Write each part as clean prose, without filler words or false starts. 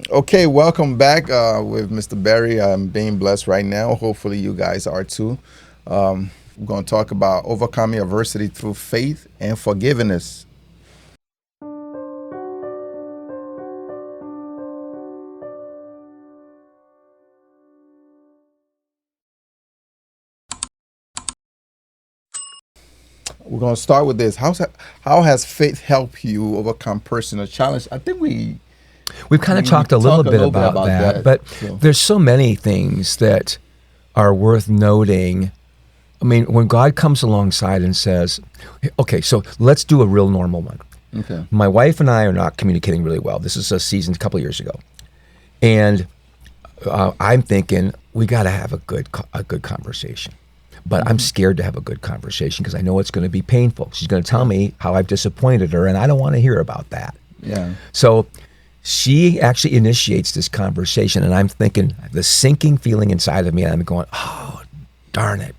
Okay, welcome back with Mr. Barry. I'm being blessed right now. Hopefully, you guys are too. We're going to talk about overcoming adversity through faith and forgiveness. We're going to start with this. How has faith helped you overcome personal challenge? I think We've kind of we talked a little talk a bit little bit about about that, that. but So, there's so many things that are worth noting. I mean, when God comes alongside and says, okay, so let's do a real normal one. okay. My wife and I are not communicating really well. This is a season a couple of years ago. And I'm thinking we got to have a good conversation. But I'm scared to have a good conversation because I know it's going to be painful. She's going to tell me how I've disappointed her, and I don't want to hear about that. Yeah. So she actually initiates this conversation, and I'm thinking the sinking feeling inside of me, and I'm going, oh, darn it.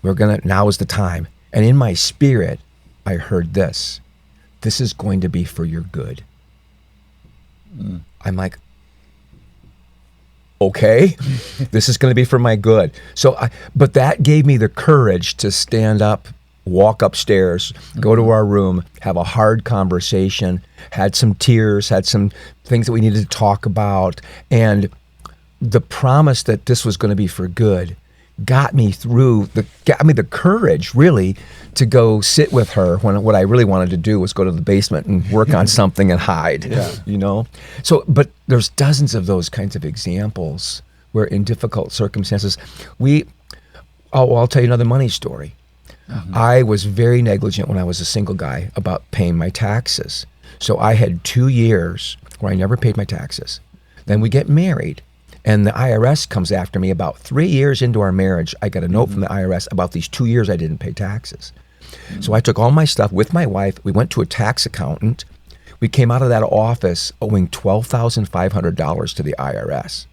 Now is the time. And in my spirit, I heard this. This is going to be for your good. I'm like, okay, this is going to be for my good. But that gave me the courage to stand up, walk upstairs, go to our room, have a hard conversation, had some tears, had some things that we needed to talk about. And the promise that this was going to be for good got me the courage really to go sit with her when what I really wanted to do was go to the basement and work on something and hide, So, but there's dozens of those kinds of examples where in difficult circumstances, I'll tell you another money story. I was very negligent when I was a single guy about paying my taxes. So I had 2 years where I never paid my taxes. Then we get married. And the IRS comes after me about 3 years into our marriage. I got a note from the IRS about these 2 years I didn't pay taxes. So I took all my stuff with my wife. We went to a tax accountant. We came out of that office owing $12,500 to the IRS.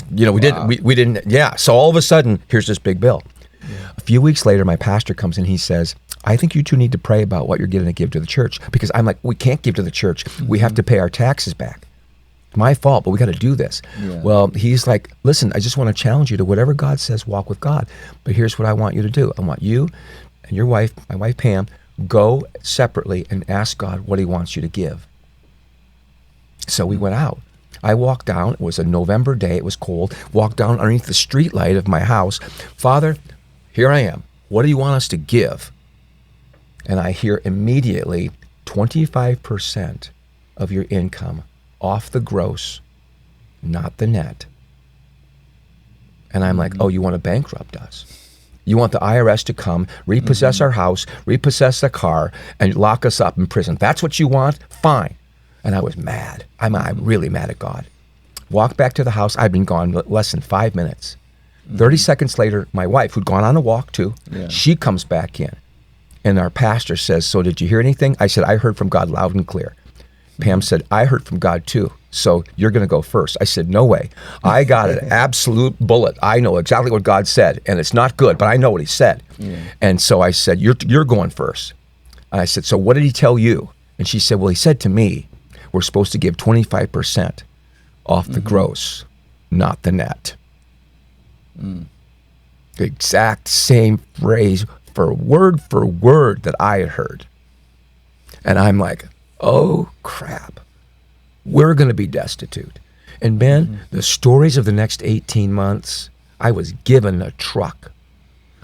We didn't. Yeah. So all of a sudden, here's this big bill. Yeah. A few weeks later, my pastor comes in. He says, I think you two need to pray about what you're going to give to the church. Because I'm like, we can't give to the church. We have to pay our taxes back. My fault, but we got to do this. Yeah. Well, he's like, listen, I just want to challenge you to whatever God says, walk with God. But here's what I want you to do. I want you and your wife, my wife Pam, go separately and ask God what he wants you to give. So we went out. I walked down. It was a November day. It was cold. Walked down underneath the street light of my house. Father, here I am. What do you want us to give? And I hear immediately 25% of your income off the gross, not the net. And I'm like, oh, you want to bankrupt us? You want the IRS to come, repossess our house, repossess the car, and lock us up in prison. That's what you want? Fine. And I was mad. I'm really mad at God. Walked back to the house. I'd been gone less than 5 minutes. 30 seconds later, my wife, who'd gone on a walk too, she comes back in. And our pastor says, so did you hear anything? I said, I heard from God loud and clear. Pam said, I heard from God too, so you're going to go first. I said, no way. I got an absolute bullet. I know exactly what God said, and it's not good, but I know what he said. Yeah. And so I said, you're going first. And I said, so what did he tell you? And she said, well, he said to me, we're supposed to give 25% off the gross, not the net. The exact same phrase for word that I had heard. And I'm like, oh, crap. We're going to be destitute. And Ben, the stories of the next 18 months, I was given a truck,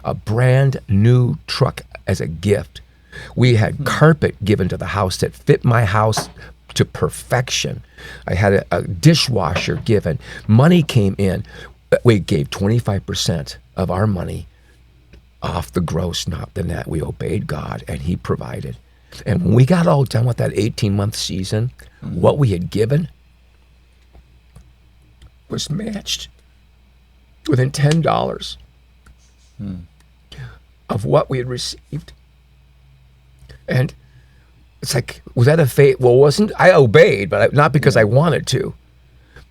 a brand new truck as a gift. We had carpet given to the house that fit my house to perfection. I had a dishwasher given. Money came in. We gave 25% of our money off the gross, not the net. We obeyed God, and he provided. And when we got all done with that 18-month season, what we had given was matched within $10 of what we had received. And it's like, was that a faith? Well, wasn't I obeyed, but not because I wanted to.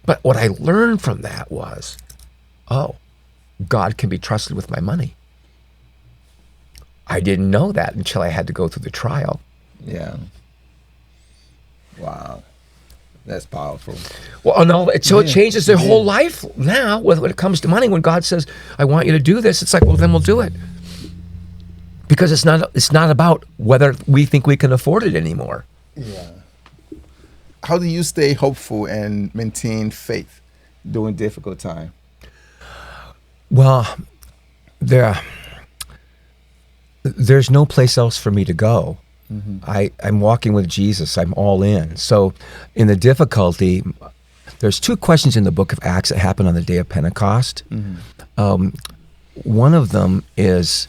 But what I learned from that was, oh, God can be trusted with my money. I didn't know that until I had to go through the trial. Yeah. Wow. That's powerful. Well, no, so it changes their whole life now when it comes to money. When God says, I want you to do this, it's like, well, then we'll do it. Because it's not about whether we think we can afford it anymore. Yeah. How do you stay hopeful and maintain faith during difficult time? Well, there's no place else for me to go. I'm walking with Jesus. I'm all in. So in the difficulty, there's two questions in the book of Acts that happen on the day of Pentecost. One of them is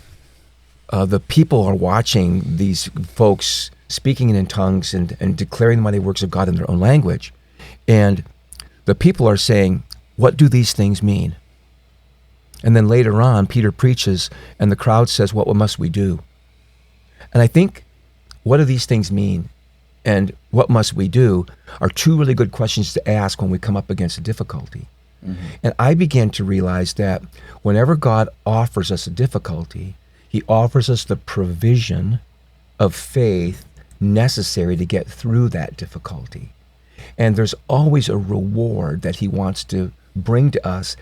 the people are watching these folks speaking in tongues and declaring the mighty works of God in their own language. And the people are saying, what do these things mean? And then later on, Peter preaches, and the crowd says, what must we do? And I think, what do these things mean? And what must we do are two really good questions to ask when we come up against a difficulty. And I began to realize that whenever God offers us a difficulty, he offers us the provision of faith necessary to get through that difficulty. And there's always a reward that he wants to bring to us,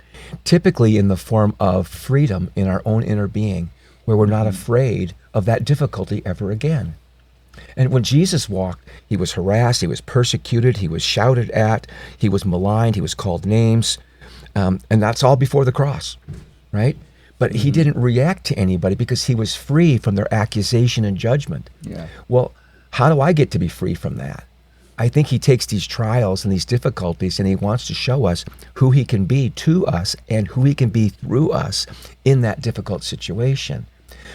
typically in the form of freedom in our own inner being, where we're not afraid of that difficulty ever again. And when Jesus walked, he was harassed, he was persecuted, he was shouted at, he was maligned, he was called names, and that's all before the cross, right? But he didn't react to anybody because he was free from their accusation and judgment. Yeah. Well, how do I get to be free from that? I think he takes these trials and these difficulties and he wants to show us who he can be to us and who he can be through us in that difficult situation.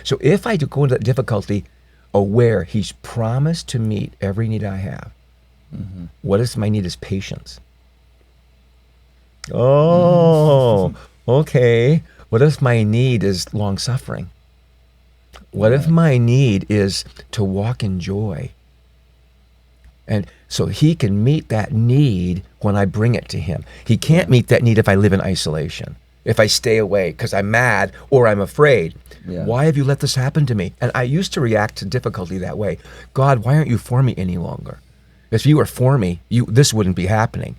So if I do go into that difficulty aware he's promised to meet every need I have, what is my need is patience. Oh, okay. What if my need is long suffering? What if my need is to walk in joy? And so he can meet that need when I bring it to him. He can't meet that need if I live in isolation, if I stay away because I'm mad or I'm afraid. Yeah. Why have you let this happen to me? And I used to react to difficulty that way. God, why aren't you for me any longer? If you were for me, this wouldn't be happening.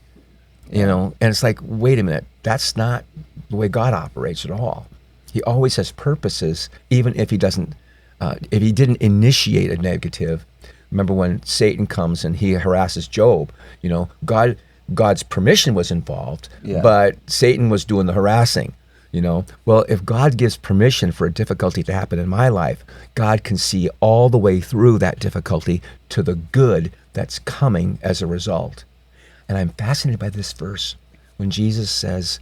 You know, and it's like, wait a minute, that's not the way God operates at all. He always has purposes, even if he doesn't, if he didn't initiate a negative. Remember when Satan comes and he harasses Job, you know, God's permission was involved, but Satan was doing the harassing, you know. Well, if God gives permission for a difficulty to happen in my life, God can see all the way through that difficulty to the good that's coming as a result. And I'm fascinated by this verse when Jesus says,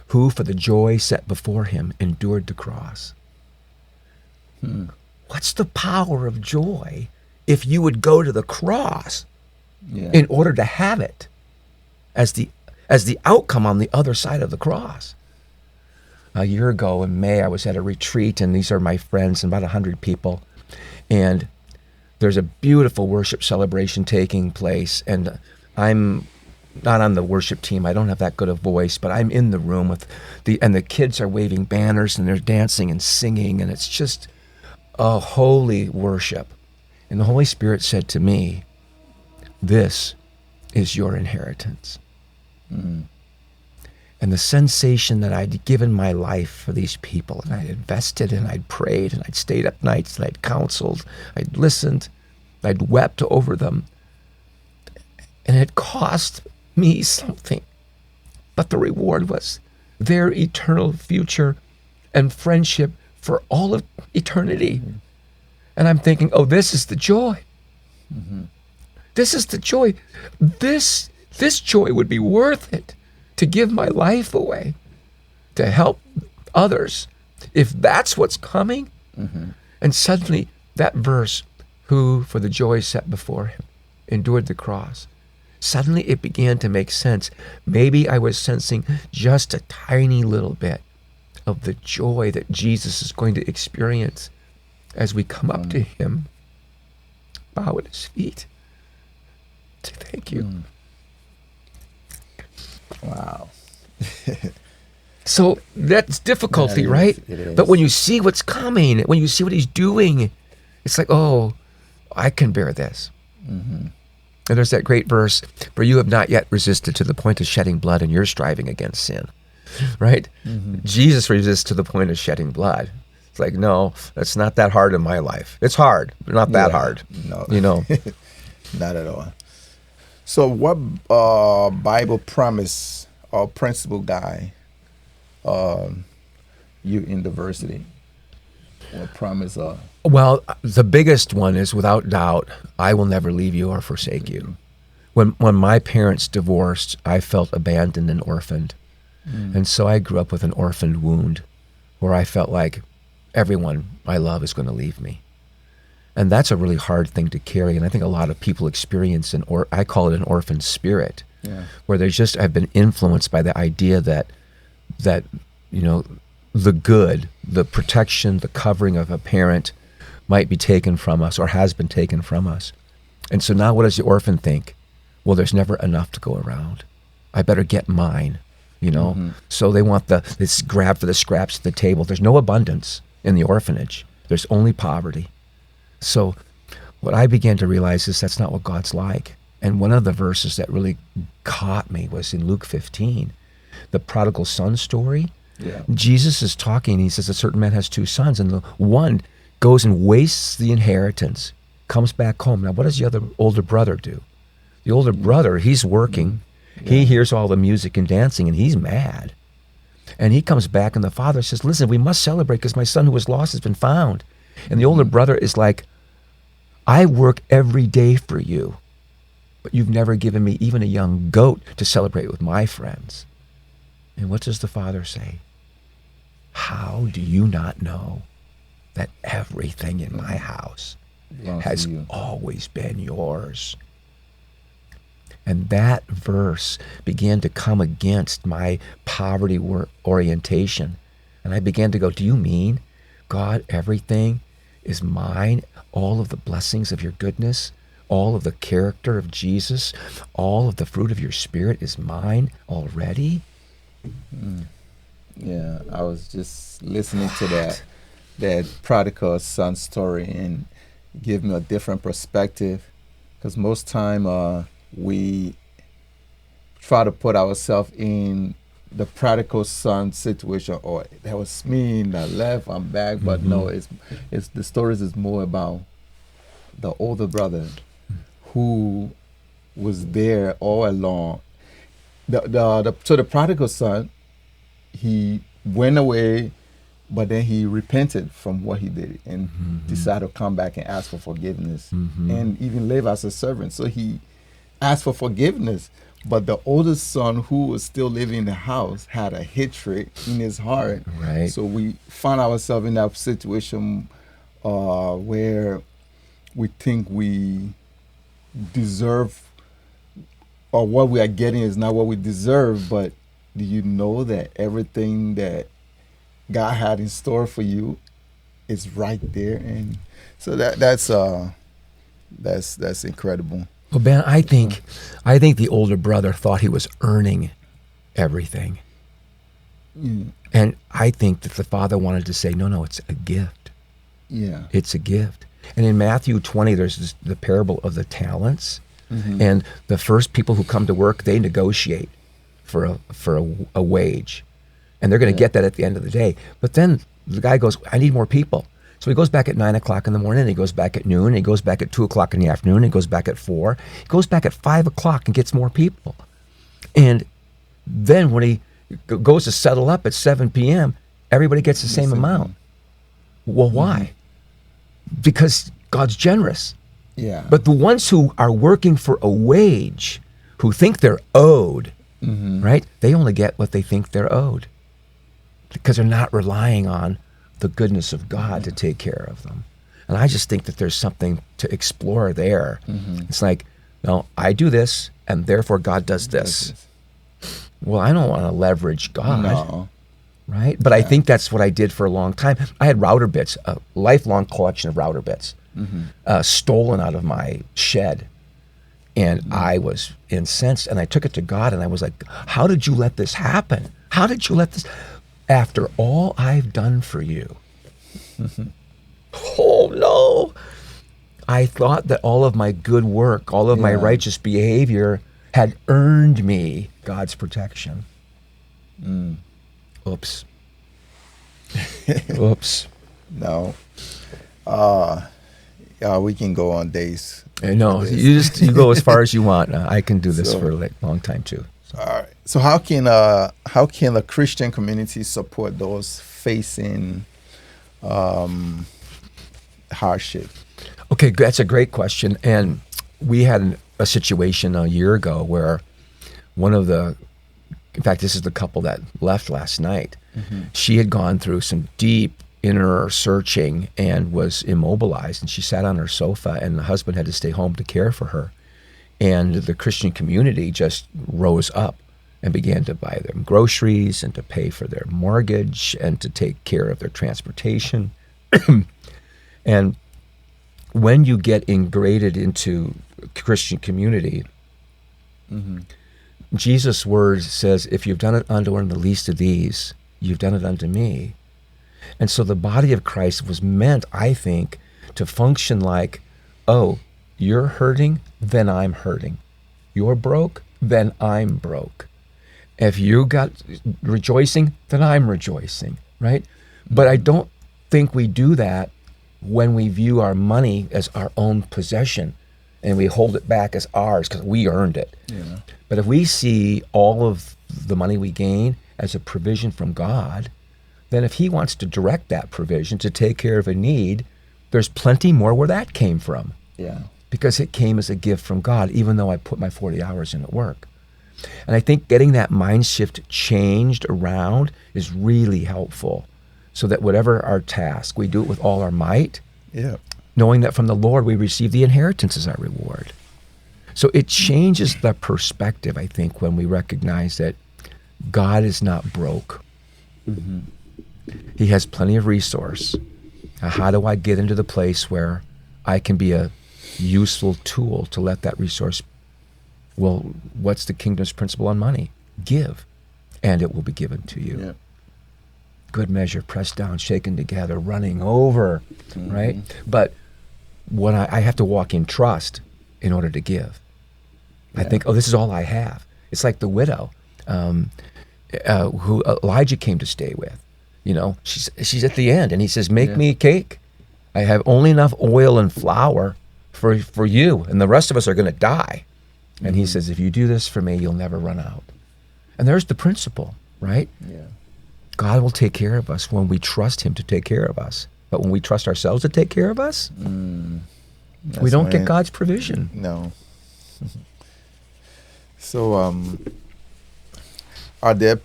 who for the joy set before him endured the cross. What's the power of joy if you would go to the cross in order to have it as the outcome on the other side of the cross? A year ago in May, I was at a retreat, and these are my friends, and about 100 people. And there's a beautiful worship celebration taking place, and I'm not on the worship team. I don't have that good a voice, but I'm in the room with the kids are waving banners and they're dancing and singing, and it's just a holy worship. And the Holy Spirit said to me, this is your inheritance. And the sensation that I'd given my life for these people, and I'd invested and I'd prayed and I'd stayed up nights and I'd counseled, I'd listened, I'd wept over them. And it cost me something. But the reward was their eternal future and friendship for all of eternity. And I'm thinking, oh, this is the joy. This is the joy. This joy would be worth it to give my life away to help others if that's what's coming. And suddenly that verse, who for the joy set before him endured the cross, suddenly it began to make sense. Maybe I was sensing just a tiny little bit of the joy that Jesus is going to experience as we come up to him, bow at his feet, say thank you. Wow. So that's difficulty, Yeah, right? it is. But when you see what's coming, when you see what he's doing, it's like, oh, I can bear this. And there's that great verse, for you have not yet resisted to the point of shedding blood, and you're striving against sin, right? Jesus resists to the point of shedding blood. It's like, no, that's not that hard in my life. It's hard, but not that hard. No, Not at all. So what Bible promise or principle guy you in diversity? What promise? Well, the biggest one is, without doubt, I will never leave you or forsake you. When my parents divorced, I felt abandoned and orphaned. And so I grew up with an orphaned wound where I felt like everyone I love is going to leave me. And that's a really hard thing to carry. And I think a lot of people experience I call it an orphan spirit, where I've been influenced by the idea that the good, the protection, the covering of a parent might be taken from us or has been taken from us. And so now what does the orphan think? Well, there's never enough to go around. I better get mine, So they want this grab for the scraps at the table. There's no abundance in the orphanage. There's only poverty. So what I began to realize is that's not what God's like. And one of the verses that really caught me was in Luke 15, the prodigal son story. Yeah. Jesus is talking, he says a certain man has two sons, and the one goes and wastes the inheritance, comes back home. Now, what does the older brother do? The older brother, he's working. He hears all the music and dancing, and he's mad. And he comes back, and the father says, listen, we must celebrate because my son who was lost has been found. And the older brother is like, I work every day for you, but you've never given me even a young goat to celebrate with my friends. And what does the father say? How do you not know that everything in my house has always been yours? And that verse began to come against my poverty orientation. And I began to go, do you mean, God, everything is mine? All of the blessings of your goodness, all of the character of Jesus, all of the fruit of your Spirit is mine already? Yeah, I was just listening to that prodigal son story, and give me a different perspective, because most time we try to put ourselves in the prodigal son situation, or that was me that left, I'm back. But no, it's the stories is more about the older brother who was there all along. So the prodigal son, he went away, but then he repented from what he did and decided to come back and ask for forgiveness and even live as a servant. So he asked for forgiveness, but the oldest son, who was still living in the house, had a hatred in his heart. Right. So we found ourselves in that situation where we think we deserve, or what we are getting is not what we deserve. But do you know that everything that God had in store for you is right there? And so that's incredible. Well, Ben, I think the older brother thought he was earning everything. And I think that the father wanted to say, no, it's a gift. Yeah. It's a gift. And in Matthew 20, there's the parable of the talents. And the first people who come to work, they negotiate for a wage. And they're going to get that at the end of the day. But then the guy goes, I need more people. So he goes back at 9 o'clock in the morning, and he goes back at noon, and he goes back at 2 o'clock in the afternoon, and he goes back at 4. He goes back at 5 o'clock and gets more people. And then when he goes to settle up at 7 p.m., everybody gets the same amount. Well, why? Because God's generous. Yeah. But the ones who are working for a wage, who think they're owed, right? They only get what they think they're owed, because they're not relying on the goodness of God to take care of them. And I just think that there's something to explore there. It's like, no, I do this, and therefore God does this. Well, I don't want to leverage God. No. Right? But I think that's what I did for a long time. I had router bits, a lifelong collection of router bits, stolen out of my shed. And I was incensed, and I took it to God, and I was like, how did you let this happen? How did you let this, after all I've done for you? Oh, no. I thought that all of my good work, all of my Yeah. righteous behavior had earned me God's protection. Oops. Oops. No. We can go on days. No, with this. you go as far as you want. I can do this So- for a long time too. All right. So how can a Christian community support those facing hardship? Okay, that's a great question. And we had a situation a year ago where in fact, this is the couple that left last night. She had gone through some deep inner searching and was immobilized, and she sat on her sofa, and the husband had to stay home to care for her. And the Christian community just rose up and began to buy them groceries and to pay for their mortgage and to take care of their transportation. And when you get integrated into Christian community, Jesus' word says, if you've done it unto one of the least of these, you've done it unto me. And so the body of Christ was meant, I think, to function like, oh, you're hurting, then I'm hurting. You're broke, then I'm broke. If you got rejoicing, then I'm rejoicing, right? But I don't think we do that when we view our money as our own possession and we hold it back as ours because we earned it. Yeah. But if we see all of the money we gain as a provision from God, then if he wants to direct that provision to take care of a need, there's plenty more where that came from. Yeah. Because it came as a gift from God, even though I put my 40 hours in at work. And I think getting that mind shift changed around is really helpful, so that whatever our task, we do it with all our might, Yeah. knowing that from the Lord we receive the inheritance as our reward. So it changes the perspective, I think, when we recognize that God is not broke. He has plenty of resource. Now, how do I get into the place where I can be a useful tool to let that resource, well, what's the kingdom's principle on money? Give, and it will be given to you. Yeah. Good measure, pressed down, shaken together, running over, right? But when I have to walk in trust in order to give. I Yeah. think, oh, this is all I have. It's like the widow who Elijah came to stay with. You know, she's at the end, and he says, make Yeah. me a cake. I have only enough oil and flour for you, and the rest of us are going to die. And he says, if you do this for me, you'll never run out. And there's the principle, right? Yeah. God will take care of us when we trust him to take care of us. But when we trust ourselves to take care of us, we That's don't get when- God's provision. No. So, are there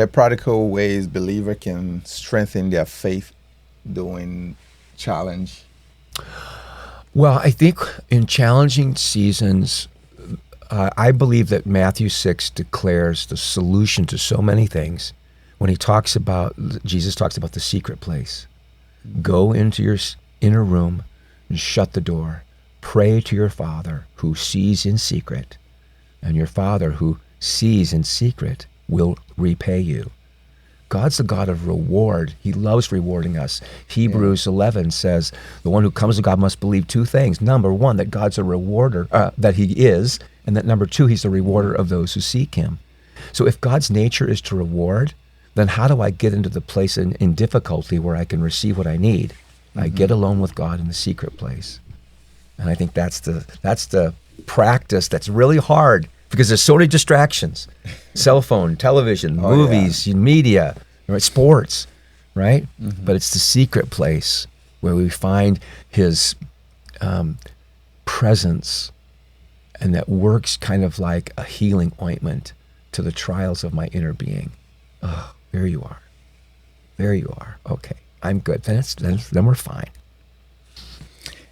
practical ways believer can strengthen their faith during challenge? Well, I think in challenging seasons, I believe that Matthew 6 declares the solution to so many things when Jesus talks about the secret place. Go into your inner room and shut the door. Pray to your Father who sees in secret, and your Father who sees in secret will repay you. God's the God of reward. He loves rewarding us. Hebrews 11 says, the one who comes to God must believe two things. Number one, that God's a rewarder, that he is, and that number two, he's the rewarder of those who seek him. So if God's nature is to reward, then how do I get into the place in difficulty where I can receive what I need? I get alone with God in the secret place. And I think that's the practice that's really hard because there's so many distractions. Cell phone, television, movies, media, right, sports, right? But it's the secret place where we find his presence, and that works kind of like a healing ointment to the trials of my inner being. Oh, there you are. There you are. Okay, I'm good. Then we're fine.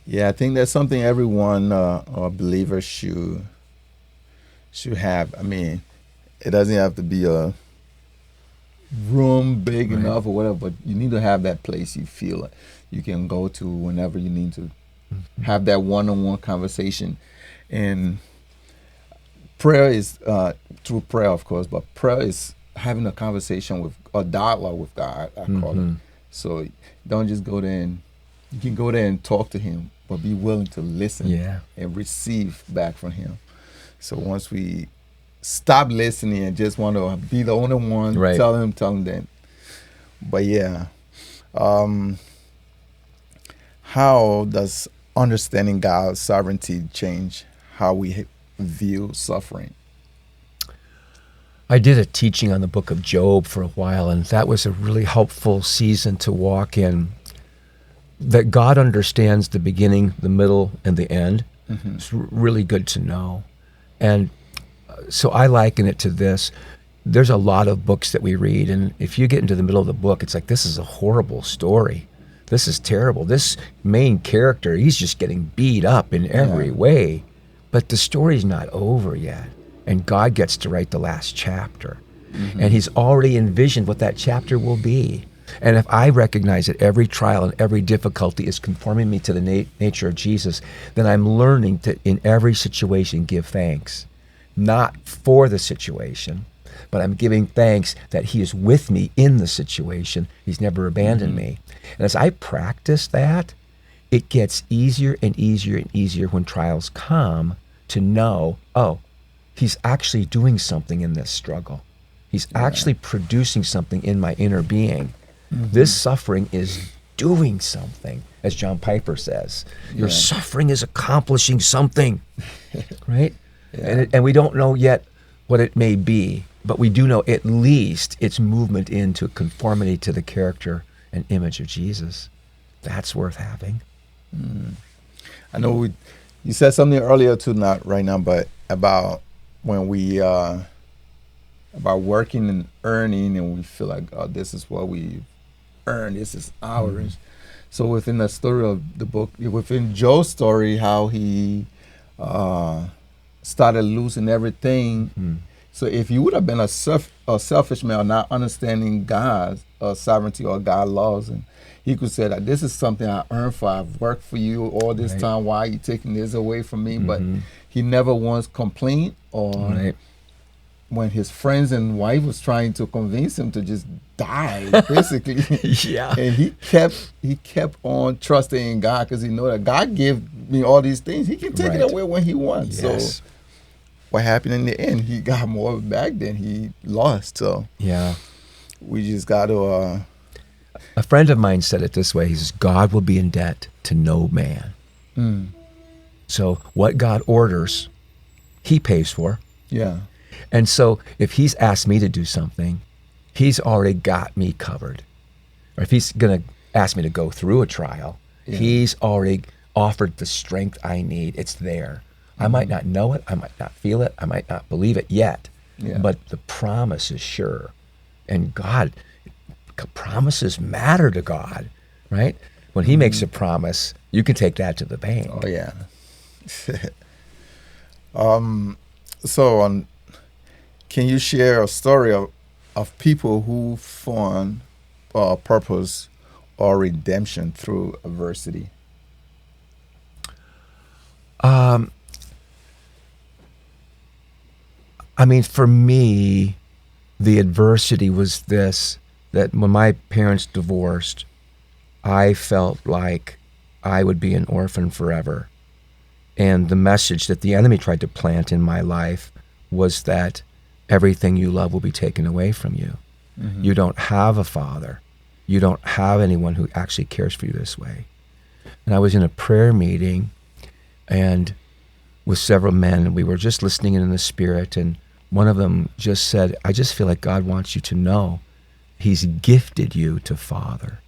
Yeah, I think that's something everyone or believer should have. I mean, it doesn't have to be a room big enough or whatever, but you need to have that place you feel like you can go to whenever you need to have that one-on-one conversation. And prayer is through prayer, of course, but prayer is having a conversation with, a dialogue with God, I call it. So don't just go there and You can go there and talk to him, but be willing to listen Yeah. and receive back from him. So once we stop listening and just want to be the only one, Right. tell him then. But yeah, how does understanding God's sovereignty change how we view suffering? I did a teaching on the book of Job for a while, and that was a really helpful season to walk in. That God understands the beginning, the middle, and the end. Mm-hmm. It's really good to know. And so I liken it to this. There's a lot of books that we read, and if you get into the middle of the book, it's like, this is a horrible story. This is terrible. This main character, he's just getting beat up in every way. But the story's not over yet. And God gets to write the last chapter. Mm-hmm. And he's already envisioned what that chapter will be. And if I recognize that every trial and every difficulty is conforming me to the nature of Jesus, then I'm learning to, in every situation, give thanks. Not for the situation, but I'm giving thanks that he is with me in the situation. He's never abandoned me. And as I practice that, it gets easier and easier and easier when trials come to know, oh, he's actually doing something in this struggle. He's actually producing something in my inner being. This suffering is doing something, as John Piper says. Your suffering is accomplishing something, right? And we don't know yet what it may be, but we do know at least its movement into conformity to the character and image of Jesus. That's worth having. I know you said something earlier too, not right now, but about when we about working and earning, and we feel like, oh, this is what we earn, this is ours. So within the story of the book, within Joe's story, how he started losing everything. So if you would have been a selfish man, not understanding God's sovereignty or God's laws, and he could say that this is something I earned for, I've worked for you all this time, why are you taking this away from me? But he never once complained, or when his friends and wife was trying to convince him to just die, basically. And he kept on trusting in God, because he know that God gave me all these things. He can take it away when he wants. So what happened in the end? He got more back than he lost. So we just got to... A friend of mine said it this way. He says, God will be in debt to no man. So what God orders, he pays for. And so if he's asked me to do something, he's already got me covered. Or if he's going to ask me to go through a trial, he's already offered the strength I need. It's there. I might not know it. I might not feel it. I might not believe it yet. But the promise is sure. And God, promises matter to God, right? When he makes a promise, you can take that to the bank. Oh, yeah. Can you share a story of people who found purpose or redemption through adversity? I mean, for me, the adversity was this, that when my parents divorced, I felt like I would be an orphan forever. And the message that the enemy tried to plant in my life was that everything you love will be taken away from you. You don't have a father. You don't have anyone who actually cares for you this way. And I was in a prayer meeting and with several men, and we were just listening in the Spirit, and one of them just said, I just feel like God wants you to know he's gifted you to father.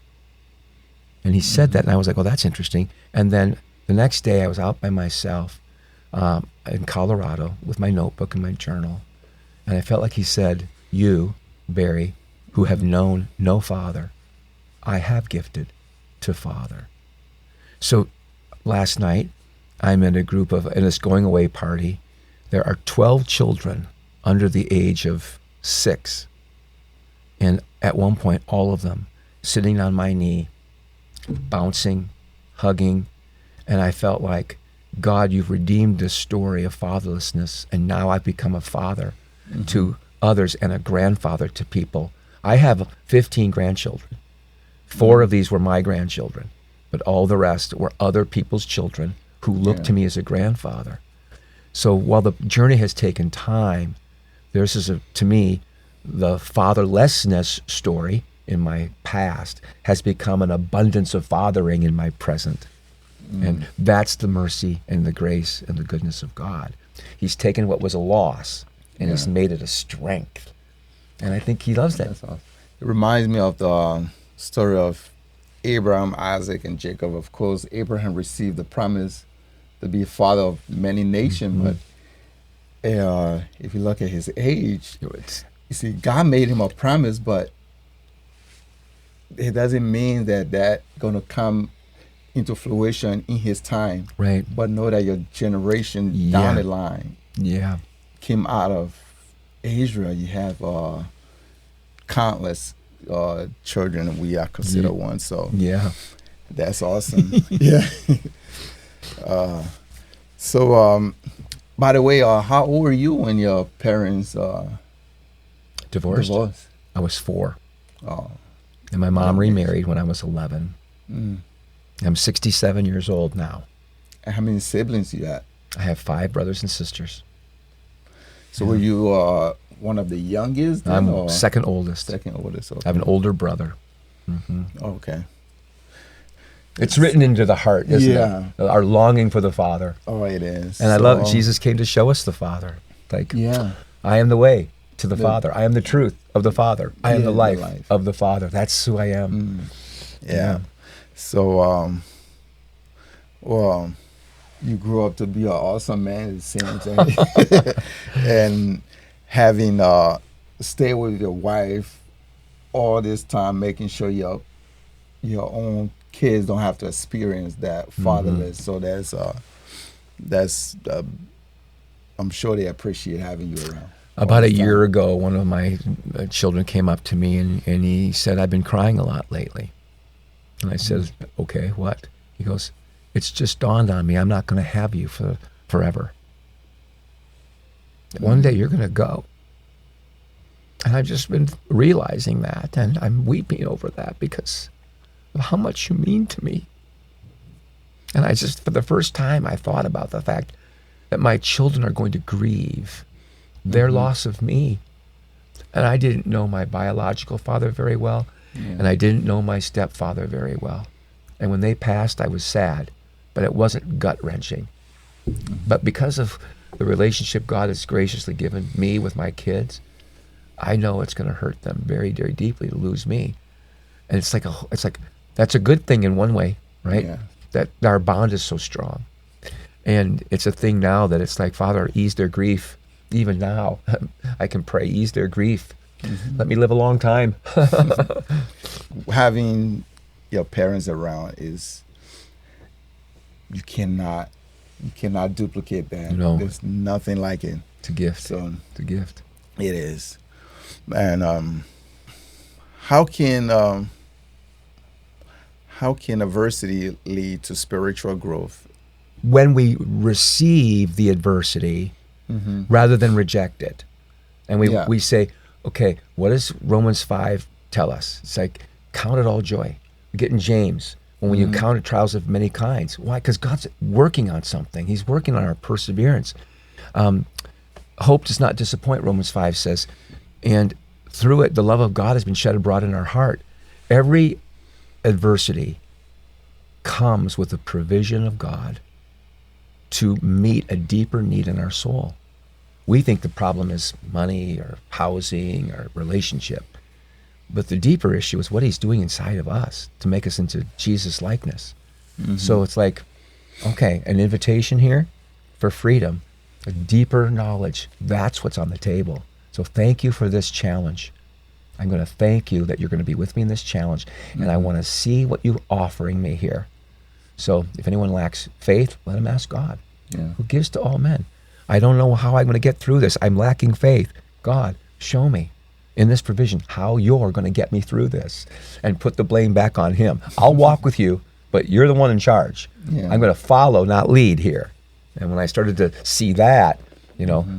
And he said that, and I was like, well, that's interesting. And then the next day I was out by myself in Colorado with my notebook and my journal, and I felt like he said, you, Barry, who have known no father, I have gifted to father. So last night, I'm in a group in this going away party. There are 12 children under the age of 6. And at one point, all of them sitting on my knee, bouncing, hugging. And I felt like, God, you've redeemed this story of fatherlessness, and now I've become a father to others and a grandfather to people. I have 15 grandchildren. 4 of these were my grandchildren. but all the rest were other people's children who looked to me as a grandfather. So while the journey has taken time, this is, to me, the fatherlessness story in my past has become an abundance of fathering in my present. And that's the mercy and the grace and the goodness of God. He's taken what was a loss and he's made it a strength. And I think he loves that. That's awesome. It reminds me of the story of Abraham, Isaac, and Jacob. Of course, Abraham received the promise to be father of many nations, but if you look at his age, you see, God made him a promise, but it doesn't mean that going to come into fruition in his time. Right. But know that your generation down the line came out of Israel. You have countless children, and we are considered one. So that's awesome. So by the way, how old were you when your parents divorced? I was 4. Oh. And my mom remarried when I was 11. I'm 67 years old now. And how many siblings you got? I have 5 brothers and sisters. So were you one of the youngest? Then, I'm second oldest. Second oldest. Okay. I have an older brother. Okay. It's written into the heart, isn't it? Our longing for the Father. Oh, it is. And I love Jesus came to show us the Father. Like, I am the way to the Father. I am the truth of the Father. I am the life of the Father. That's who I am. So, well, you grew up to be an awesome man, it seems. And having stay with your wife all this time, making sure your own kids don't have to experience that fatherless. So that's I'm sure they appreciate having you around. About a year ago, one of my children came up to me and he said, "I've been crying a lot lately." And I said, "Okay, what?" He goes, "It's just dawned on me, I'm not going to have you for forever. One day you're going to go." And I've just been realizing that, and I'm weeping over that because of how much you mean to me. And I just, for the first time, I thought about the fact that my children are going to grieve their loss of me. And I didn't know my biological father very well, and I didn't know my stepfather very well. And when they passed, I was sad, but it wasn't gut-wrenching. But because of the relationship God has graciously given me with my kids, I know it's going to hurt them very, very deeply to lose me. And it's like that's a good thing in one way, right? Yeah. That our bond is so strong. And it's a thing now that it's like, Father, ease their grief. Even now, I can pray, ease their grief. Let me live a long time. Having your parents around is, you cannot duplicate that. No. There's nothing like it. It's a gift. So it's a gift. It is. And how can adversity lead to spiritual growth? When we receive the adversity rather than reject it. And we say, okay, what does Romans 5 tell us? It's like, count it all joy. We get in James, when you encounter trials of many kinds. Why? Because God's working on something. He's working on our perseverance. Hope does not disappoint, Romans 5 says. And through it, the love of God has been shed abroad in our heart. Every adversity comes with the provision of God to meet a deeper need in our soul. We think the problem is money or housing or relationship. But the deeper issue is what he's doing inside of us to make us into Jesus' likeness. So it's like, okay, an invitation here for freedom, a deeper knowledge. That's what's on the table. So thank you for this challenge. I'm going to thank you that you're going to be with me in this challenge. And I want to see what you're offering me here. So if anyone lacks faith, let him ask God, who gives to all men. I don't know how I'm going to get through this. I'm lacking faith. God, show me in this provision how you're going to get me through this, and put the blame back on him. I'll walk with you, but you're the one in charge. I'm going to follow, not lead here. And when I started to see that,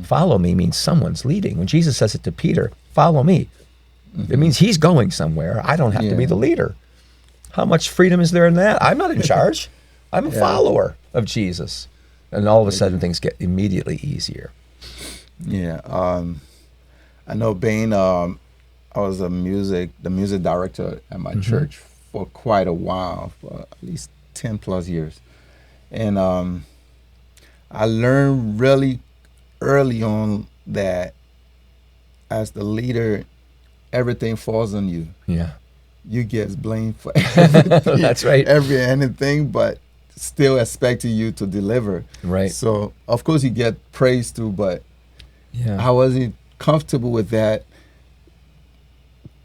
follow me means someone's leading. When Jesus says it to Peter, follow me, it means he's going somewhere. I don't have to be the leader. How much freedom is there in that? I'm not in charge. I'm a Yeah. follower of Jesus. And all of a sudden things get immediately easier. Yeah. I know being I was the music director at my church for quite a while, for at least 10 plus years. And I learned really early on that as the leader, everything falls on you. Yeah. You get blamed for everything, That's right. anything, but still expecting you to deliver. Right. So of course you get praise too, but Yeah. I wasn't comfortable with that.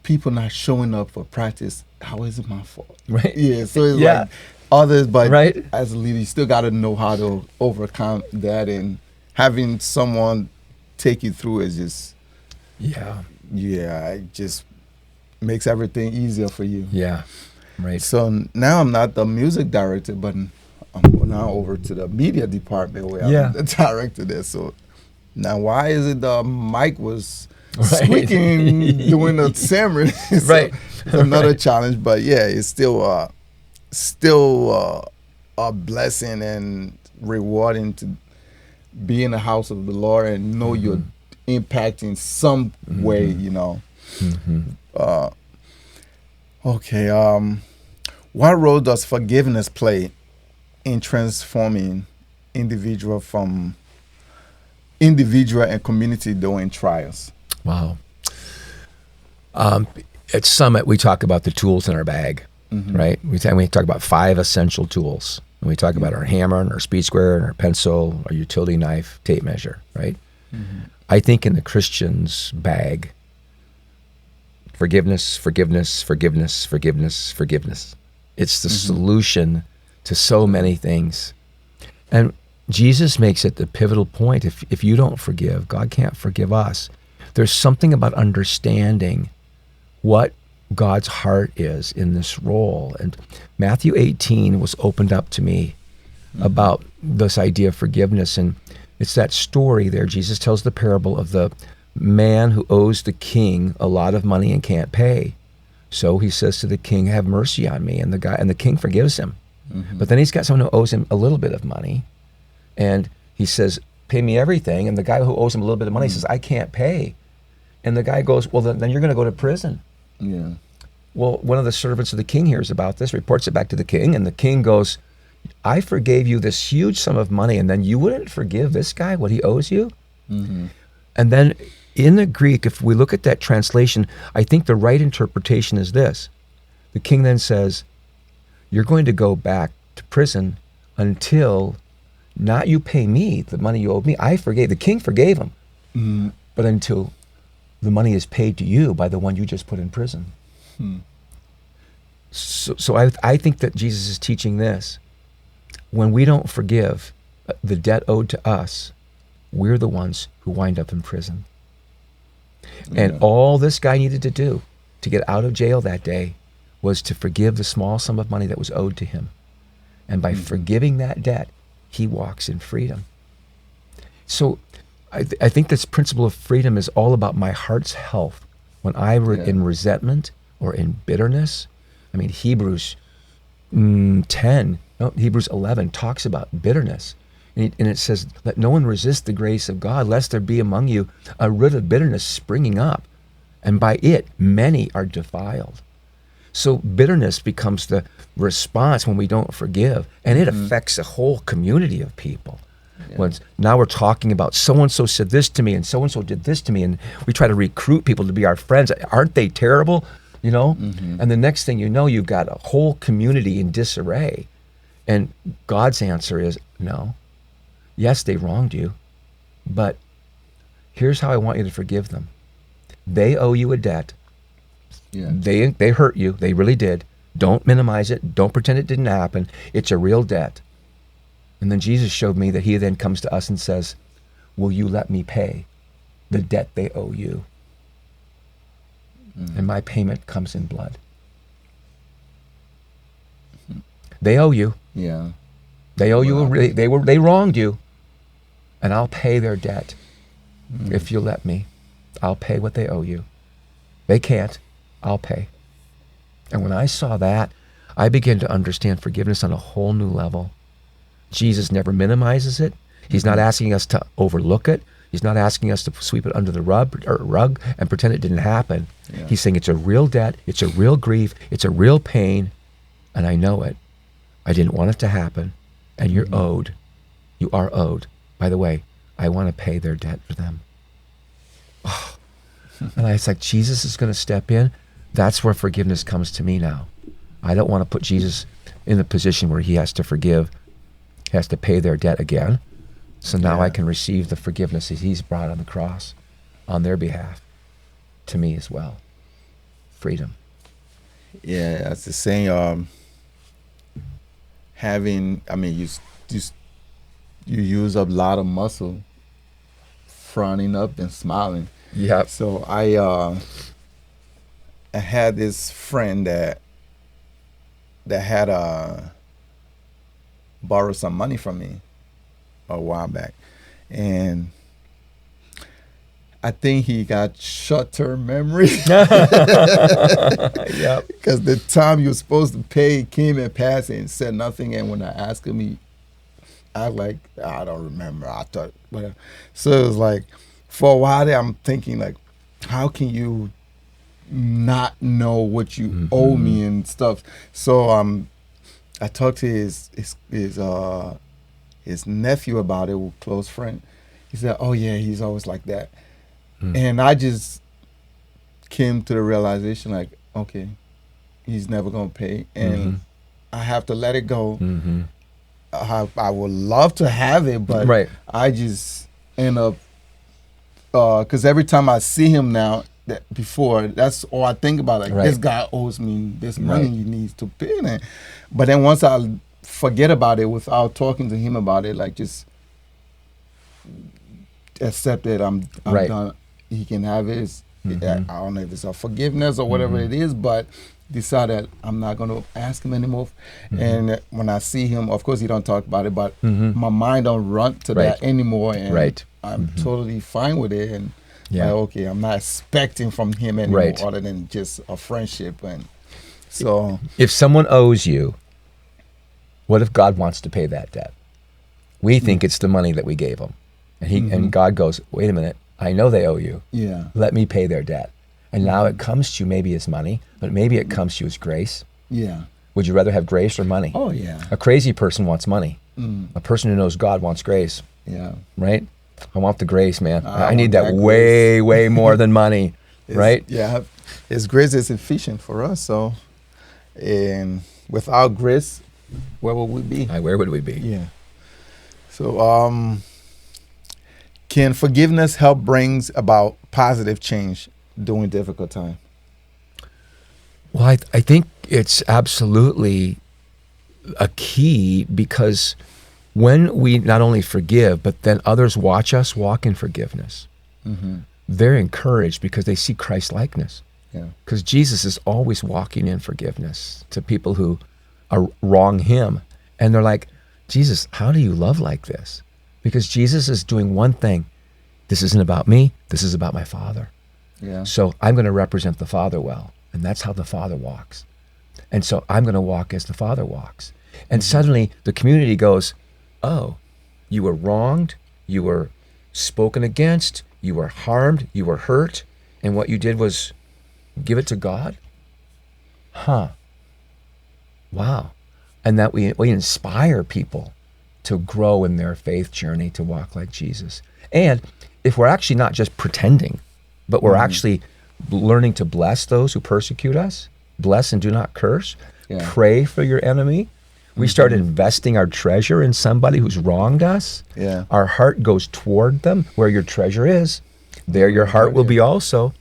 People not showing up for practice. How is it my fault? Right. Yeah. So it's Yeah. like others, but Right. as a leader, you still got to know how to overcome that, and having someone take you through is just, Yeah. it just makes everything easier for you. Yeah. Right. So now I'm not the music director, but I'm now over to the media department where Yeah. I'm the director there. So now why is it the mic was Right. squeaking during the ceremony? So Right. it's another Right. challenge, but yeah, it's still a blessing and rewarding to be in the house of the Lord and know you're impacting some way, you know. Okay. What role does forgiveness play in transforming individual and community during trials? Wow. At Summit, we talk about the tools in our bag, right? We talk about 5 essential tools. And we talk about our hammer and our speed square and our pencil, our utility knife, tape measure, right? I think in the Christian's bag, forgiveness, forgiveness, forgiveness, forgiveness, forgiveness. It's the solution to so many things. And Jesus makes it the pivotal point. If you don't forgive, God can't forgive us. There's something about understanding what God's heart is in this role. And Matthew 18 was opened up to me about this idea of forgiveness. And it's that story there. Jesus tells the parable of the man who owes the king a lot of money and can't pay. So he says to the king, have mercy on me. And the king forgives him. But then he's got someone who owes him a little bit of money. And he says, pay me everything. And the guy who owes him a little bit of money says, I can't pay. And the guy goes, well, then you're going to go to prison. Yeah. Well, one of the servants of the king hears about this, reports it back to the king, and the king goes, I forgave you this huge sum of money, and then you wouldn't forgive this guy what he owes you? And then in the Greek, if we look at that translation, I think the right interpretation is this. The king then says, you're going to go back to prison until not you pay me the money you owed me. I forgave. The king forgave him. But until the money is paid to you by the one you just put in prison. So I think that Jesus is teaching this. When we don't forgive the debt owed to us, we're the ones who wind up in prison. And all this guy needed to do to get out of jail that day was to forgive the small sum of money that was owed to him. And by forgiving that debt, he walks in freedom. So I think this principle of freedom is all about my heart's health. When I'm in resentment or in bitterness, I mean, Hebrews 11 talks about bitterness. And it says, let no one resist the grace of God, lest there be among you a root of bitterness springing up, and by it many are defiled. So bitterness becomes the response when we don't forgive, and it affects a whole community of people. Now we're talking about so-and-so said this to me, and so-and-so did this to me, and we try to recruit people to be our friends. Aren't they terrible? You know? And the next thing you know, you've got a whole community in disarray. And God's answer is, no. Yes, they wronged you, but here's how I want you to forgive them. They owe you a debt. They hurt you. They really did. Don't minimize it. Don't pretend it didn't happen. It's a real debt. And then Jesus showed me that he then comes to us and says, will you let me pay the debt they owe you? And my payment comes in blood. They owe you. Yeah. They owe you. They wronged you. And I'll pay their debt. If you let me, I'll pay what they owe you. They can't. I'll pay. And when I saw that, I began to understand forgiveness on a whole new level. Jesus never minimizes it. He's not asking us to overlook it. He's not asking us to sweep it under the rug and pretend it didn't happen. Yeah. He's saying it's a real debt, it's a real grief, it's a real pain, and I know it. I didn't want it to happen, and you're owed. You are owed. By the way, I want to pay their debt for them. Oh. And it's like, Jesus is going to step in. That's where forgiveness comes to me now. I don't want to put Jesus in the position where he has to forgive, he has to pay their debt again. So now I can receive the forgiveness that he's brought on the cross on their behalf to me as well. Freedom. Yeah, that's the saying. You use up a lot of muscle fronting up and smiling. Yeah. So I had this friend that had borrowed some money from me a while back, and I think he got short-term memory. Yep. Because the time you were supposed to pay came and passed and said nothing, and when I asked him, I don't remember. I thought whatever. So it was like, for a while there, I'm thinking like, how can you not know what you owe me and stuff? So I talked to his nephew about it, a close friend. He said, "Oh yeah, he's always like that." And I just came to the realization like, okay, he's never gonna pay, and I have to let it go. I would love to have it, but I just end up because every time I see him now, that's all I think about. Like this guy owes me this money, he needs to pay it. But then once I forget about it without talking to him about it, like just accept that I'm done. He can have it. I don't know if it's a forgiveness or whatever it is, but decide that I'm not going to ask him anymore. And when I see him, of course he don't talk about it, but my mind don't run to that anymore, and I'm totally fine with it. And like, okay, I'm not expecting from him anymore other than just a friendship. And so if someone owes you, what if God wants to pay that debt? We think it's the money that we gave him, and and God goes, wait a minute, I know they owe you. Yeah. Let me pay their debt. And now it comes to you maybe as money, but maybe it comes to you as grace. Yeah. Would you rather have grace or money? Oh, yeah. A crazy person wants money. A person who knows God wants grace. Yeah. Right? I want the grace, man. I need that way, way more than money. Right? Yeah. His grace is sufficient for us. So, and without grace, where would we be? Where would we be? Yeah. So, can forgiveness help brings about positive change during difficult time? Well, I think it's absolutely a key, because when we not only forgive, but then others watch us walk in forgiveness, they're encouraged because they see Christ-likeness. Yeah. Because Jesus is always walking in forgiveness to people who wrong him. And they're like, Jesus, how do you love like this? Because Jesus is doing one thing. This isn't about me. This is about my Father. Yeah. So I'm going to represent the Father well. And that's how the Father walks. And so I'm going to walk as the Father walks. And suddenly the community goes, oh, you were wronged. You were spoken against. You were harmed. You were hurt. And what you did was give it to God? Huh. Wow. And that we inspire people to grow in their faith journey, to walk like Jesus. And if we're actually not just pretending, but we're actually learning to bless those who persecute us, bless and do not curse, pray for your enemy. We start investing our treasure in somebody who's wronged us. Yeah. Our heart goes toward them. Where your treasure is, there your heart will be also.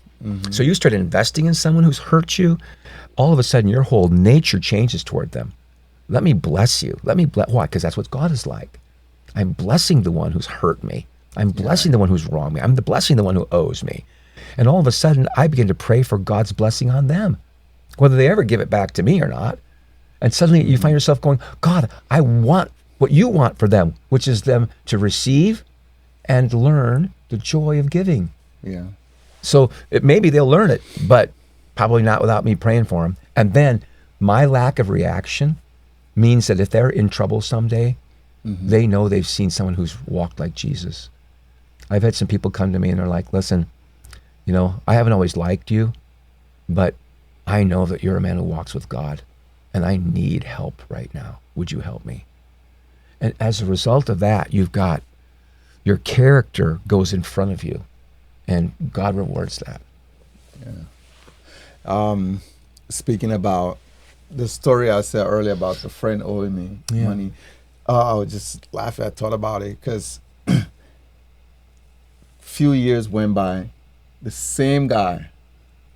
So you start investing in someone who's hurt you, all of a sudden your whole nature changes toward them. Let me bless you. Why? Because that's what God is like. I'm blessing the one who's hurt me. I'm blessing the one who's wronged me. I'm blessing the one who owes me. And all of a sudden, I begin to pray for God's blessing on them, whether they ever give it back to me or not. And suddenly you find yourself going, God, I want what you want for them, which is them to receive and learn the joy of giving. Yeah. So maybe they'll learn it, but probably not without me praying for them. And then My lack of reaction means that if they're in trouble someday, they know they've seen someone who's walked like Jesus. I've had some people come to me and they're like, listen, you know, I haven't always liked you, but I know that you're a man who walks with God, and I need help right now. Would you help me? And as a result of that, you've got your character goes in front of you, and God rewards that. Yeah. Speaking about the story I said earlier about the friend owing me money, I was just laughing. I thought about it because few years went by, the same guy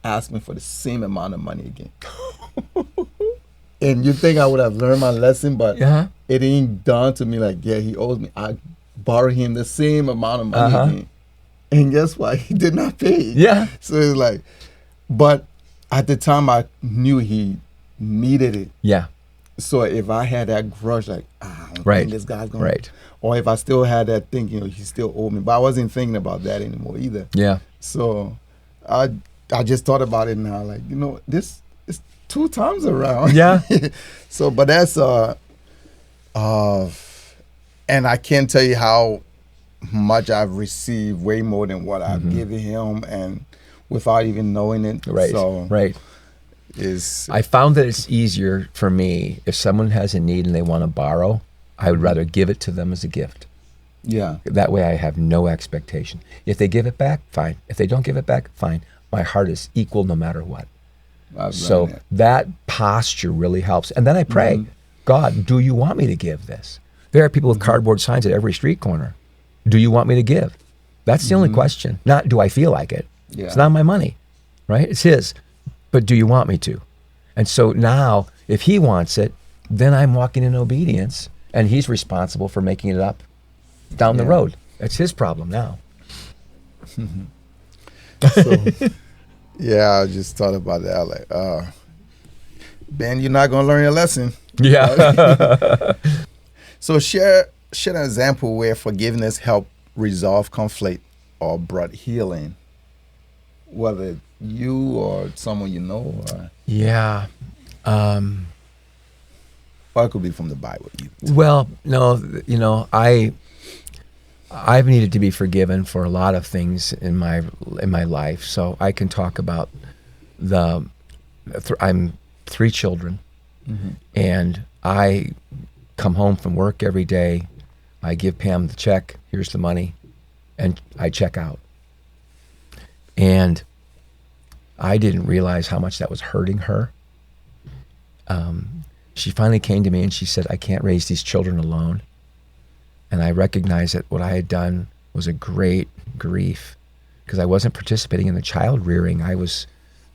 asked me for the same amount of money again. And you think I would have learned my lesson, but it ain't dawned to me like, yeah, he owes me. I borrowed him the same amount of money again. And guess what? He did not pay. Yeah. So it's like, but at the time I knew he needed it. Yeah. So if I had that grudge, like, I don't think this guy's going to, or if I still had that thing, you know, he still owed me. But I wasn't thinking about that anymore either. Yeah. So I just thought about it now, like, you know, this is 2 times around. Yeah. So, but that's, and I can't tell you how much I've received, way more than what I've given him, and without even knowing it. Right. So I found that it's easier for me if someone has a need and they want to borrow, I would rather give it to them as a gift. Yeah. That way I have no expectation. If they give it back, fine. If they don't give it back, fine. My heart is equal no matter what. So that posture really helps. And then I pray, God, do you want me to give this? There are people with cardboard signs at every street corner. Do you want me to give? That's the only question. Not do I feel like it. Yeah. It's not my money, right? It's his. But do you want me to? And so now, if he wants it, then I'm walking in obedience, and he's responsible for making it up down the road. It's his problem now. So, yeah, I just thought about that. Like, Ben, you're not gonna learn your lesson. Yeah. So share an example where forgiveness helped resolve conflict or brought healing, whether you or someone you know. Or, yeah. or it could be from the Bible. Well, no, you know, I've needed to be forgiven for a lot of things in my life. So I can talk about I'm 3 children, and I come home from work every day. I give Pam the check. Here's the money, and I check out. And I didn't realize how much that was hurting her. She finally came to me and she said, I can't raise these children alone. And I recognized that what I had done was a great grief, because I wasn't participating in the child rearing. I was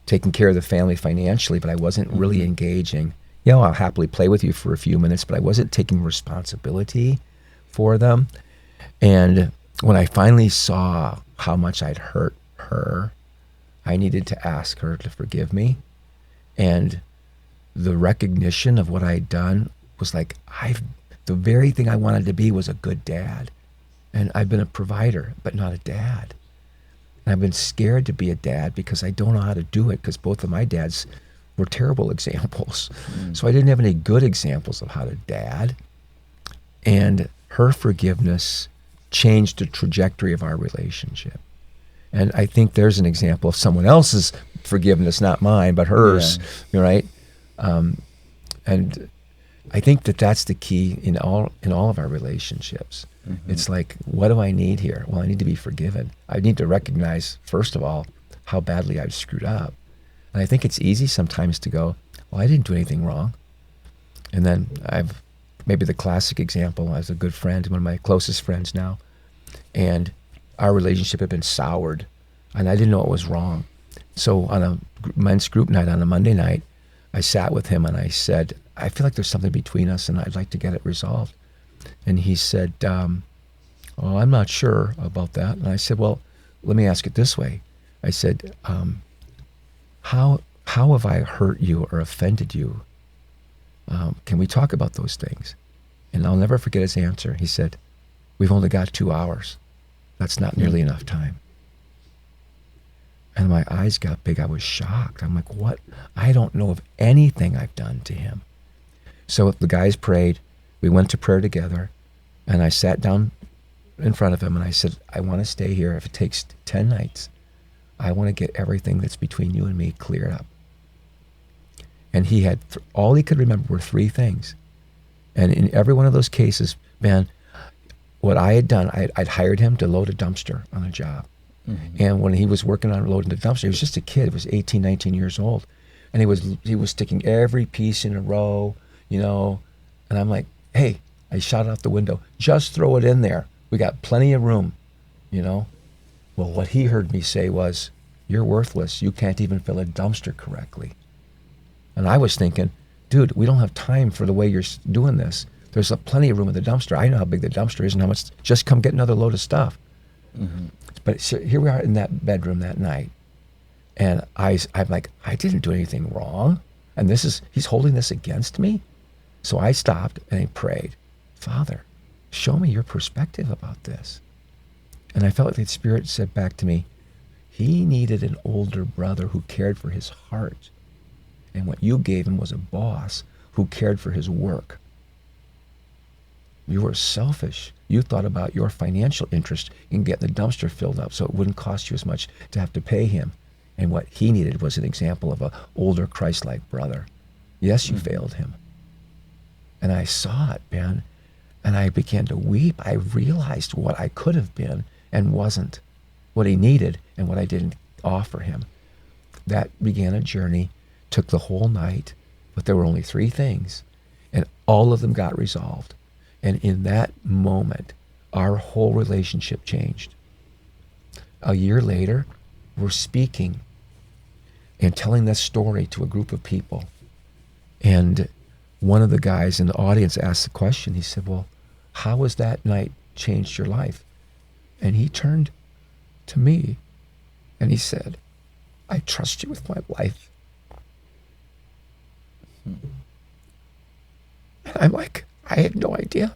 taking care of the family financially, but I wasn't really engaging. You know, I'll happily play with you for a few minutes, but I wasn't taking responsibility for them. And when I finally saw how much I'd hurt her, I needed to ask her to forgive me. And the recognition of what I'd done was like, the very thing I wanted to be was a good dad. And I've been a provider, but not a dad. And I've been scared to be a dad because I don't know how to do it, because both of my dads were terrible examples. So I didn't have any good examples of how to dad. And her forgiveness changed the trajectory of our relationship. And I think there's an example of someone else's forgiveness, not mine, but hers, right? And I think that that's the key in all of our relationships. It's like, what do I need here? Well, I need to be forgiven. I need to recognize, first of all, how badly I've screwed up. And I think it's easy sometimes to go, well, I didn't do anything wrong. And then maybe the classic example, I was a good friend, one of my closest friends now, and our relationship had been soured, and I didn't know what was wrong. So on a men's group night on a Monday night, I sat with him and I said, I feel like there's something between us and I'd like to get it resolved. And he said, oh, I'm not sure about that. And I said, well, let me ask it this way. I said, how have I hurt you or offended you? Can we talk about those things? And I'll never forget his answer. He said, we've only got 2 hours. That's not nearly enough time. And my eyes got big. I was shocked. I'm like, what? I don't know of anything I've done to him. So the guys prayed. We went to prayer together. And I sat down in front of him and I said, I want to stay here. If it takes 10 nights, I want to get everything that's between you and me cleared up. And he had, all he could remember were 3 things. And in every one of those cases, man, what I had done, I'd hired him to load a dumpster on a job. Mm-hmm. And when he was working on loading the dumpster, he was just a kid. He was 18, 19 years old. And he was sticking every piece in a row, you know. And I'm like, hey, I shot out the window, just throw it in there. We got plenty of room, you know. Well, what he heard me say was, you're worthless. You can't even fill a dumpster correctly. And I was thinking, dude, we don't have time for the way you're doing this. There's plenty of room in the dumpster. I know how big the dumpster is and how much, just come get another load of stuff. Mm-hmm. But so here we are in that bedroom that night. And I'm like, I didn't do anything wrong. And he's holding this against me. So I stopped and I prayed, Father, show me your perspective about this. And I felt like the Spirit said back to me, he needed an older brother who cared for his heart. And what you gave him was a boss who cared for his work. You were selfish. You thought about your financial interest in getting the dumpster filled up so it wouldn't cost you as much to have to pay him. And what he needed was an example of an older Christ-like brother. Yes, you failed him. And I saw it, man. And I began to weep. I realized what I could have been and wasn't, what he needed and what I didn't offer him. That began a journey, took the whole night, but there were only 3 things, and all of them got resolved. And in that moment, our whole relationship changed. A year later, we're speaking and telling this story to a group of people. And one of the guys in the audience asked the question. He said, well, how has that night changed your life? And he turned to me and he said, I trust you with my life. And I'm like, I had no idea.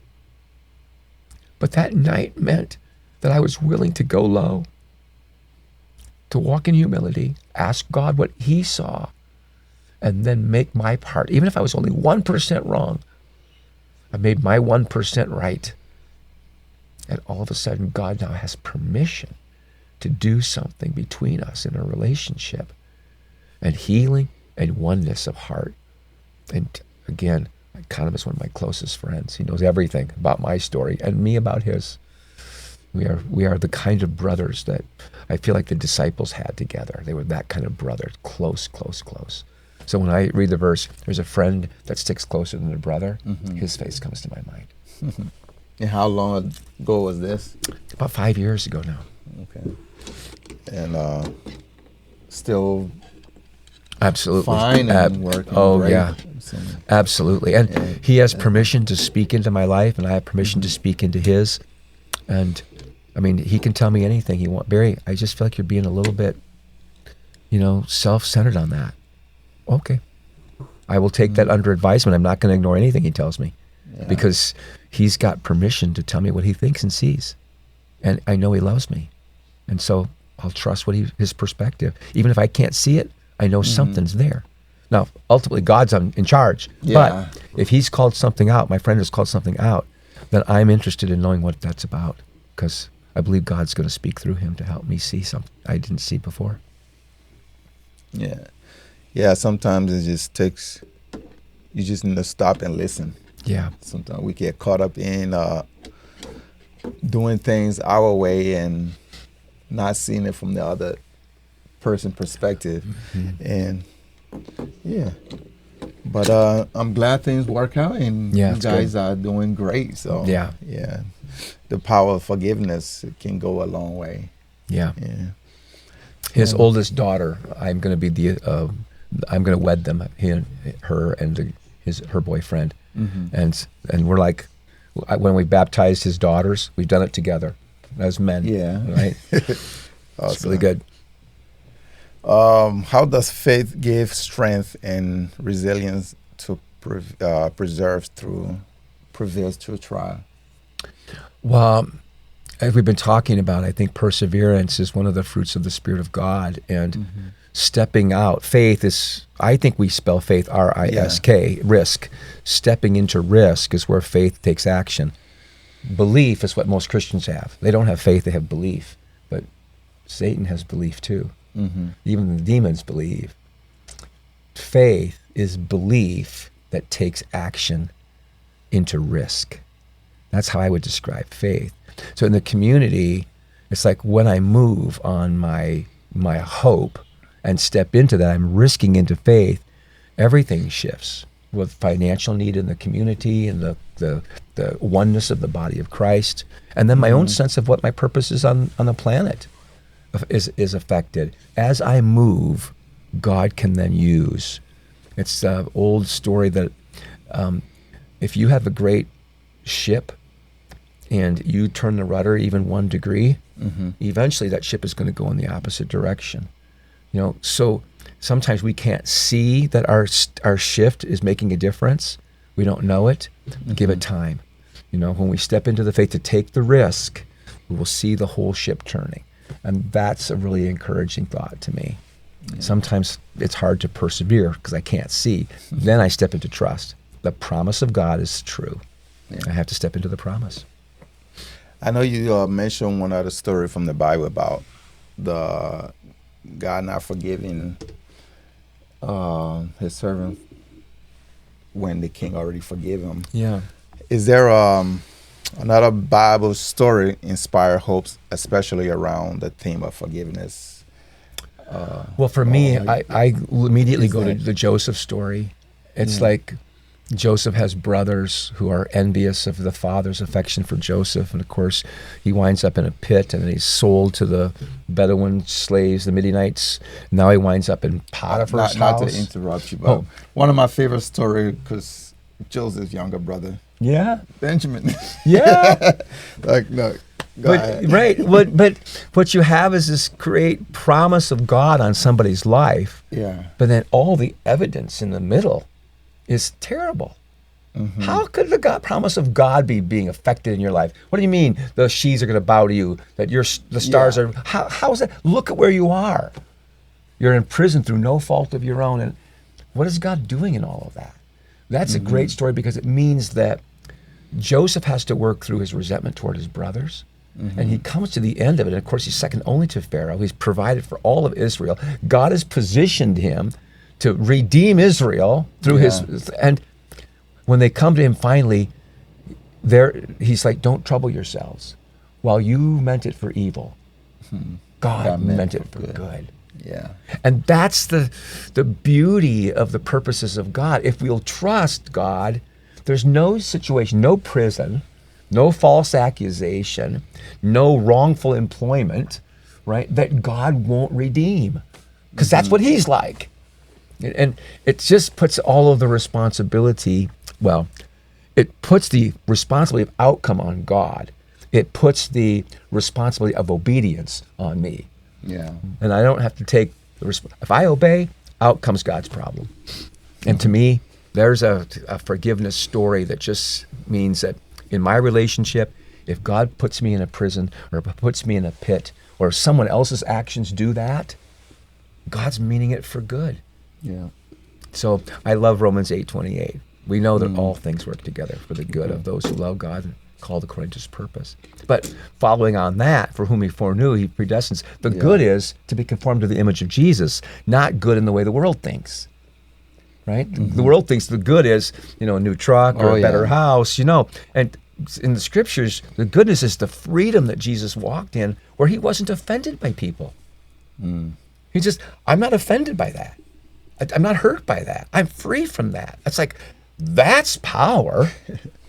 But that night meant that I was willing to go low, to walk in humility, ask God what he saw, and then make my part. Even if I was only 1% wrong, I made my 1% right. And all of a sudden, God now has permission to do something between us in a relationship, and healing and oneness of heart. And again, I count him as one of my closest friends. He knows everything about my story and me about his. We are the kind of brothers that I feel like the disciples had together. They were that kind of brother, close, close, close. So when I read the verse, there's a friend that sticks closer than a brother, his face comes to my mind. And how long ago was this? About 5 years ago now. Okay. And still absolutely fine and working great. Yeah, absolutely. And he has permission to speak into my life, and I have permission to speak into his. And I mean, he can tell me anything he wants. Barry, I just feel like you're being a little bit, self-centered on that. Okay. I will take that under advisement. I'm not going to ignore anything he tells me, because he's got permission to tell me what he thinks and sees. And I know he loves me. And so I'll trust his perspective. Even if I can't see it, I know something's there. Now, ultimately, God's in charge. Yeah. But if he's called something out, my friend has called something out, then I'm interested in knowing what that's about, because I believe God's going to speak through him to help me see something I didn't see before. Yeah. Yeah, sometimes it just takes, you just need to stop and listen. Yeah. Sometimes we get caught up in doing things our way and not seeing it from the other person perspective. And yeah, but I'm glad things work out and you guys are doing great. So yeah, the power of forgiveness can go a long way. Yeah. His oldest daughter, I'm going to wed them, her and her boyfriend. And we're like, when we baptized his daughters, we've done it together as men. Yeah. Right? Awesome. It's really good. How does faith give strength and resilience to prevails through trial? Well, as we've been talking about, I think perseverance is one of the fruits of the Spirit of God, and stepping out. Faith is, I think we spell faith R-I-S-K, risk. Stepping into risk is where faith takes action. Belief is what most Christians have. They don't have faith, they have belief. But Satan has belief too. Even the demons believe. Faith is belief that takes action into risk. That's how I would describe faith. So in the community, it's like when I move on my hope and step into that, I'm risking into faith, everything shifts with financial need in the community and the oneness of the body of Christ. And then my own sense of what my purpose is on the planet is affected. As I move, God can then use. It's the old story that if you have a great ship and you turn the rudder even 1 degree, eventually that ship is going to go in the opposite direction. So sometimes we can't see that our shift is making a difference. We don't know it. Give it time. When we step into the faith to take the risk, we will see the whole ship turning. And that's a really encouraging thought to me. Yeah. Sometimes it's hard to persevere because I can't see. Then I step into trust. The promise of God is true. Yeah. I have to step into the promise. I know you mentioned one other story from the Bible about the God not forgiving his servant when the king already forgave him. Yeah. Is there another Bible story inspire hopes, especially around the theme of forgiveness? Well, for me, I immediately go to the Joseph story. It's like Joseph has brothers who are envious of the father's affection for Joseph. And of course, he winds up in a pit and he's sold to the Bedouin slaves, the Midianites. Now he winds up in Potiphar's house. Not to interrupt you, but one of my favorite stories, because Joseph's younger brother. Yeah. Benjamin. Yeah. No. Right. But what you have is this great promise of God on somebody's life. Yeah. But then all the evidence in the middle is terrible. How could the promise of God be being affected in your life? What do you mean the sheaves are going to bow to you, that the stars are, how is that? Look at where you are. You're in prison through no fault of your own. And what is God doing in all of that? That's a great story because it means that Joseph has to work through his resentment toward his brothers. And he comes to the end of it. And of course, he's second only to Pharaoh. He's provided for all of Israel. God has positioned him to redeem Israel through his, and when they come to him finally, he's like, don't trouble yourselves. While you meant it for evil, God meant it for good. Yeah. And that's the beauty of the purposes of God. If we'll trust God, there's no situation, no prison, no false accusation, no wrongful employment, right, that God won't redeem. Because that's what he's like. And it just puts all of the responsibility, it puts the responsibility of outcome on God. It puts the responsibility of obedience on me. Yeah. And I don't have to take the if I obey, out comes God's problem. And to me, there's a forgiveness story that just means that in my relationship, if God puts me in a prison or puts me in a pit or someone else's actions do that, God's meaning it for good. Yeah. So I love Romans 8:28. We know that all things work together for the good of those who love God and called according to his purpose. But following on that, for whom he foreknew, he predestines. The good is to be conformed to the image of Jesus, not good in the way the world thinks. Right? The world thinks the good is, a new truck or a better house, And in the scriptures, the goodness is the freedom that Jesus walked in where he wasn't offended by people. He just, I'm not offended by that. I'm not hurt by that. I'm free from that. It's like, that's power,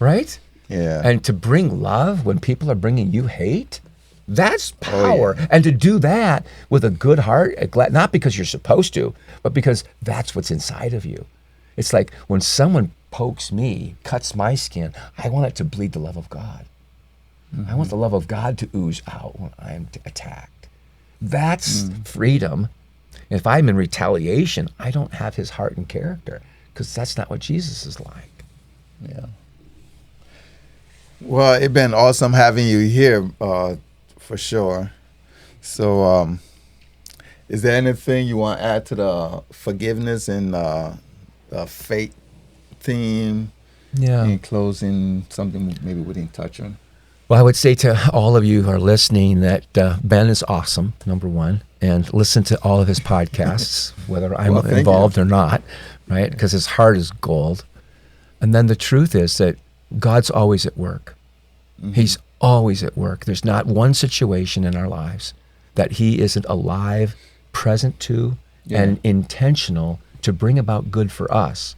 right? Yeah. And to bring love when people are bringing you hate, that's power. And to do that with a good heart, not because you're supposed to, but because that's what's inside of you. It's like when someone pokes me, cuts my skin, I want it to bleed the love of God. I want the love of God to ooze out when I'm attacked. That's freedom. If I'm in retaliation, I don't have his heart and character because that's not what Jesus is like. Yeah. Well, it's been awesome having you here, for sure. So, is there anything you want to add to the forgiveness and the faith theme Yeah. in closing? Something maybe we didn't touch on. Well, I would say to all of you who are listening that Ben is awesome, number one, and listen to all of his podcasts, whether I'm Well, thank involved you. or not, right? Because his heart is gold. And then the truth is that God's always at work. He's always at work. There's not one situation in our lives that he isn't alive, present to, Yeah. and intentional to bring about good for us.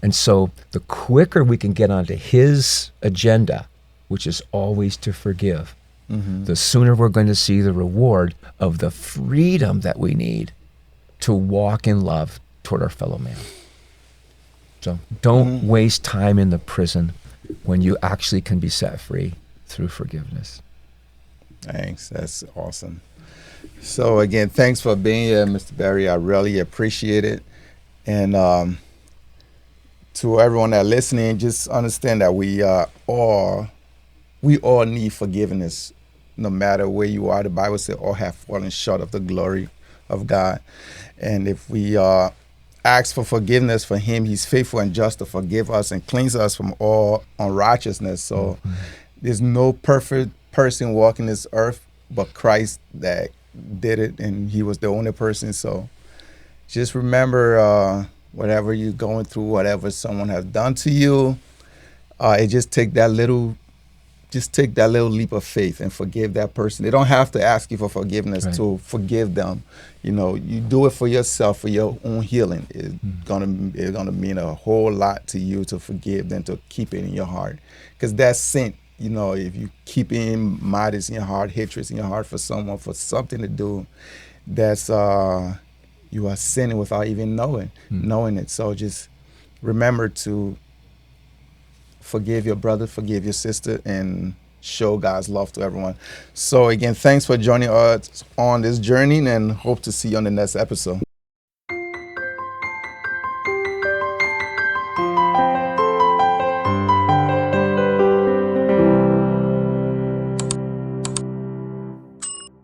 And so the quicker we can get onto his agenda, which is always to forgive, the sooner we're going to see the reward of the freedom that we need to walk in love toward our fellow man. So don't waste time in the prison when you actually can be set free through forgiveness. Thanks. That's awesome. So again, thanks for being here, Mr. Barry. I really appreciate it. And to everyone that listening, just understand that we all need forgiveness, no matter where you are. The Bible says all have fallen short of the glory of God. And if we ask for forgiveness for him, he's faithful and just to forgive us and cleanse us from all unrighteousness. So there's no perfect person walking this earth but Christ that did it, and he was the only person. So just remember, whatever you're going through, whatever someone has done to you, it just take that little leap of faith and forgive that person. They don't have to ask you for forgiveness to forgive them. You know, you do it for yourself, for your own healing. It's gonna mean a whole lot to you to forgive than to keep it in your heart, because that's sin. You know, if you keep in malice in your heart, hatred in your heart for someone, for something to do, that's you are sinning without even knowing it. So just remember to forgive your brother, forgive your sister, and show God's love to everyone. So again, thanks for joining us on this journey, and hope to see you on the next episode.